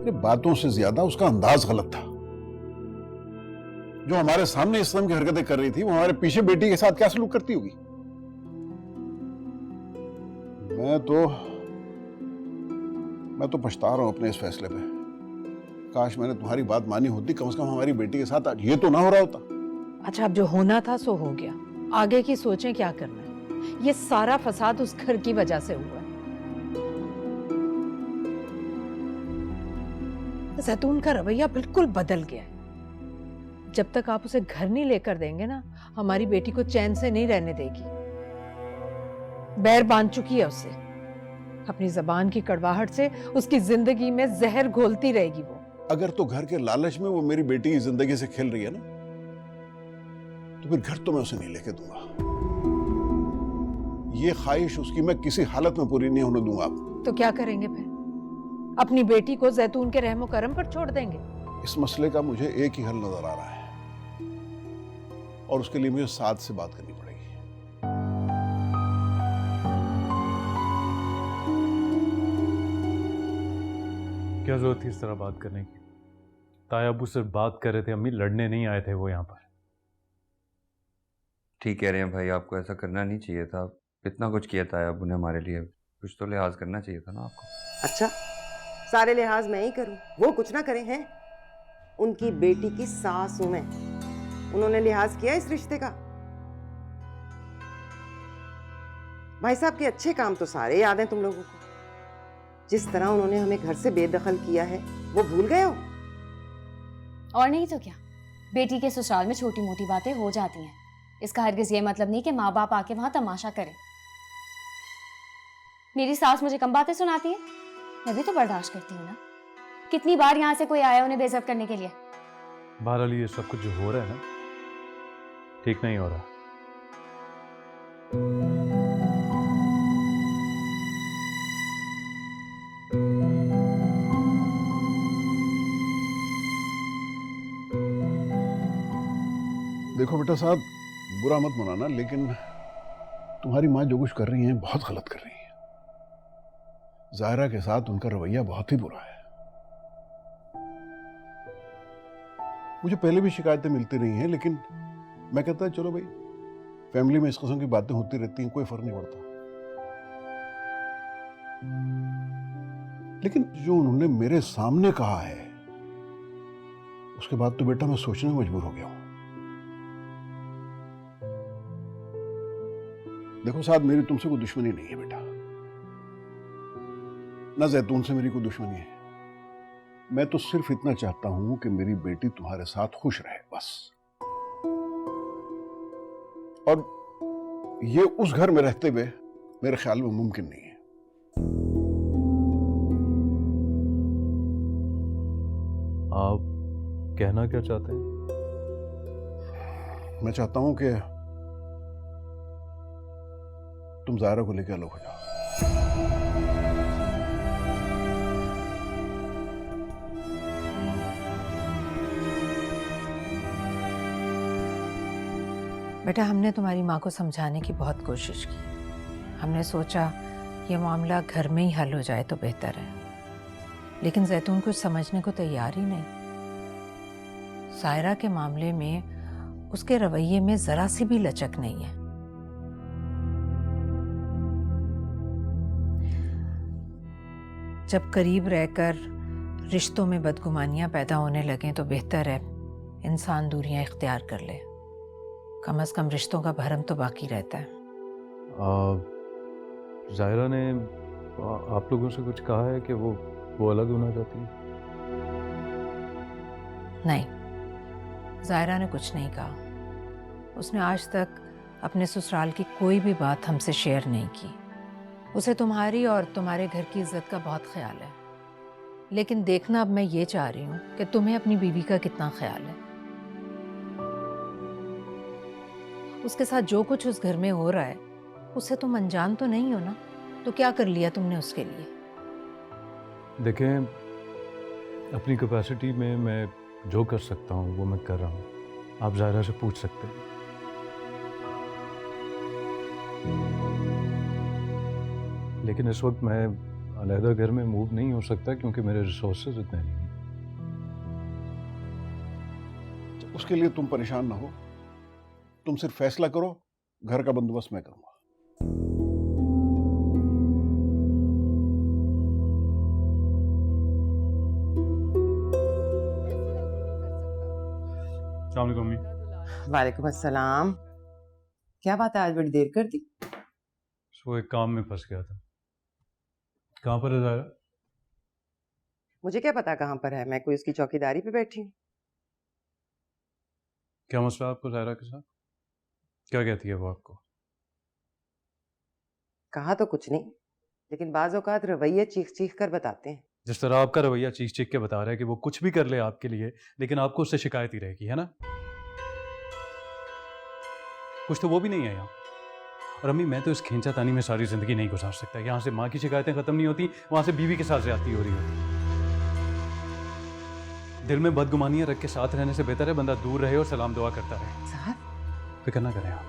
ये बातों से ज्यादा उसका अंदाज गलत था। जो हमारे सामने इस तरह की हरकतें कर रही थी, वो हमारे पीछे बेटी के साथ क्या सलूक करती होगी। मैं तो पछता रहा हूं अपने इस फैसले पे। काश मैंने तुम्हारी बात मानी होती, कम से कम हमारी बेटी के साथ आज ये तो ना हो रहा होता। अच्छा, अब जो होना था सो हो गया, आगे की सोचें क्या करना है। ये सारा फसाद उस घर की वजह से हुआ है। जैतून का रवैया बिल्कुल बदल गया है। जब तक आप उसे घर नहीं लेकर देंगे ना, हमारी बेटी को चैन से नहीं रहने देगी। बैर बांध चुकी है उससे। अपनी जबान की कड़वाहट से उसकी जिंदगी में जहर घोलती रहेगी वो। अगर तो घर के लालच में वो मेरी बेटी की जिंदगी से खेल रही है ना, तो फिर घर तो मैं उसे नहीं लेके दूंगा। ये ख्वाहिश उसकी मैं किसी हालत में पूरी नहीं होने दूंगा। तो क्या करेंगे फिर? अपनी बेटी को जैतून के रहमो करम पर छोड़ देंगे? इस मसले का मुझे एक ही हल नजर आ रहा है, और उसके लिए मुझे साद से बात करनी पड़ेगी। क्या जरूरत थी इस तरह बात करने की? ताया अब्बू सिर्फ बात कर रहे थे, अम्मी लड़ने नहीं आए थे वो यहाँ पर। ठीक कह रहे हैं भाई, आपको ऐसा करना नहीं चाहिए था। इतना कुछ किया ताया अब्बू ने हमारे लिए, कुछ तो लिहाज करना चाहिए था ना आपको। अच्छा, सारे लिहाज मैं ही करूं, वो कुछ ना करें हैं? उनकी बेटी की सास हूं मैं, उन्होंने लिहाज किया इस रिश्ते का? भाई साहब के अच्छे काम तो सारे याद हैं तुम लोगों को। जिस तरह उन्होंने हमें घर से बेदखल किया है, वो भूल गए हो? और नहीं तो क्या, बेटी के ससुराल में छोटी मोटी बातें हो जाती हैं। इसका हरगिज ये मतलब नहीं कि माँ बाप आके वहां तमाशा करें। मेरी सास मुझे कम बातें सुनाती है, मैं भी तो बर्दाश्त करती हूँ ना। कितनी बार यहाँ से कोई आया उन्हें बेइज्जत करने के लिए। बहरहाल ये सब कुछ जो हो रहा है ना, ठीक नहीं हो रहा। देखो बेटा साहब, बुरा मत मनाना, लेकिन तुम्हारी माँ जो कुछ कर रही हैं बहुत गलत कर रही हैं। जायरा के साथ उनका रवैया बहुत ही बुरा है। मुझे पहले भी शिकायतें मिलती रही हैं, लेकिन मैं कहता चलो भाई, फैमिली में इस किस्म की बातें होती रहती हैं, कोई फर्क नहीं पड़ता। लेकिन जो उन्होंने मेरे सामने कहा है, उसके बाद तो बेटा मैं सोचने में मजबूर हो गया हूं। देखो साहब, मेरी तुमसे कोई दुश्मनी नहीं है बेटा, ना जैतून से मेरी कोई दुश्मनी है। मैं तो सिर्फ इतना चाहता हूं कि मेरी बेटी तुम्हारे साथ खुश रहे, बस। और ये उस घर में रहते हुए मेरे ख्याल में मुमकिन नहीं है। आप कहना क्या चाहते हैं? मैं चाहता हूं कि तुम जायरा को लेकर अलग हो जाओ। बेटा, हमने तुम्हारी माँ को समझाने की बहुत कोशिश की। हमने सोचा ये मामला घर में ही हल हो जाए तो बेहतर है, लेकिन जैतून कुछ समझने को तैयार ही नहीं। सायरा के मामले में उसके रवैये में जरा सी भी लचक नहीं है। जब करीब रहकर रिश्तों में बदगुमानियां पैदा होने लगें तो बेहतर है इंसान दूरियां इख्तियार कर ले। कम से कम रिश्तों का भरम तो बाकी रहता है। जायरा ने आप लोगों से कुछ कहा है कि वो अलग होना चाहती है? नहीं, जायरा ने कुछ नहीं कहा। उसने आज तक अपने ससुराल की कोई भी बात हमसे शेयर नहीं की। उसे तुम्हारी और तुम्हारे घर की इज्जत का बहुत ख्याल है, लेकिन देखना अब मैं ये चाह रही हूँ कि तुम्हें अपनी बीवी का कितना ख्याल है। उसके साथ जो कुछ उस घर में हो रहा है उससे तुम अनजान तो नहीं हो ना? तो क्या कर लिया तुमने उसके लिए? देखें, अपनी कैपेसिटी में मैं जो कर सकता हूँ वो मैं कर रहा हूँ। आप जायरा से पूछ सकते हैं। लेकिन इस वक्त मैं अलहदा घर में मूव नहीं हो सकता क्योंकि मेरे रिसोर्सेज इतने नहीं हैं। उसके लिए तुम परेशान ना हो, तुम सिर्फ फैसला करो, घर का बंदोबस्त मैं करूंगा। अस्सलाम वालेकुम अम्मी। वालेकुम अस्सलाम। क्या बात है, आज बड़ी देर कर दी? वो एक काम में फंस गया था। कहाँ पर है ज़ाहिरा? मुझे क्या पता कहाँ पर है, मैं कोई उसकी चौकीदारी पे बैठी हूँ। क्या मसला है आपको ज़ाहिरा के साथ? क्या कहती है वो आपको? कहा तो कुछ नहीं, लेकिन बाज औकात रवैये चीख चीख कर बताते हैं। जिस तरह आपका रवैया चीख चीख के बता रहा है कि वो कुछ भी कर ले आपके लिए, लेकिन आपको उससे शिकायत ही रहेगी, है ना? कुछ तो वो भी नहीं है यहाँ। और अम्मी, मैं तो इस खींचातानी में सारी ज़िंदगी नहीं गुजार सकता। यहाँ से माँ की शिकायतें ख़त्म नहीं होती, वहाँ से बीवी के साथ ज़्यादती हो रही होती। दिल में बदगुमानियाँ रख के साथ रहने से बेहतर है बंदा दूर रहे और सलाम दुआ करता रहे। साहब, फिक्र ना करें आप।